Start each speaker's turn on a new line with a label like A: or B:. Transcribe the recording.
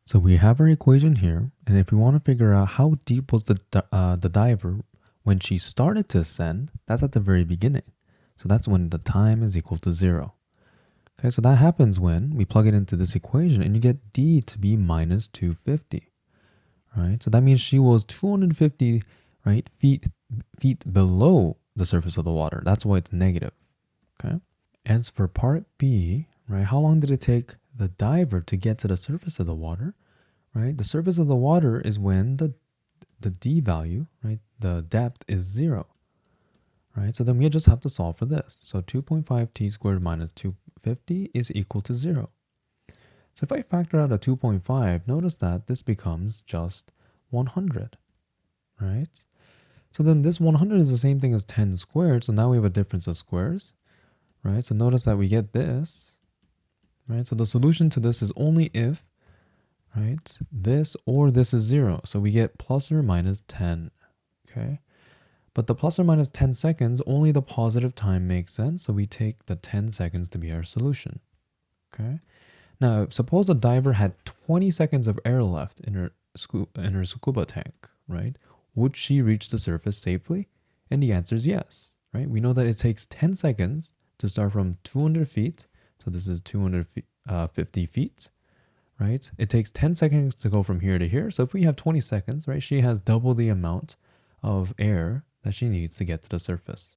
A: So we have our equation here, and if we want to figure out how deep was the diver when she started to ascend, that's at the very beginning. So that's when the time is equal to 0. Okay, so that happens when we plug it into this equation and you get d to be minus 250, right? So that means she was 250, right, feet below the surface of the water. That's why it's negative, okay? As for part B, right, how long did it take the diver to get to the surface of the water, right? The surface of the water is when the d value, right, the depth is 0, right? So then we just have to solve for this. So 2.5 t squared minus 250 is equal to 0. So if I factor out a 2.5, notice that this becomes just 100, right? So then this 100 is the same thing as 10 squared. So now we have a difference of squares, right? So notice that we get this, right? So the solution to this is only if, right, this or this is 0. So we get plus or minus 10, okay? But the plus or minus 10 seconds, only the positive time makes sense. So we take the 10 seconds to be our solution, okay? Now, suppose a diver had 20 seconds of air left in her scuba tank, right? Would she reach the surface safely? And the answer is yes, right? We know that it takes 10 seconds to start from 200 feet. So this is 250 feet, right? It takes 10 seconds to go from here to here. So if we have 20 seconds, right, she has double the amount of air that she needs to get to the surface.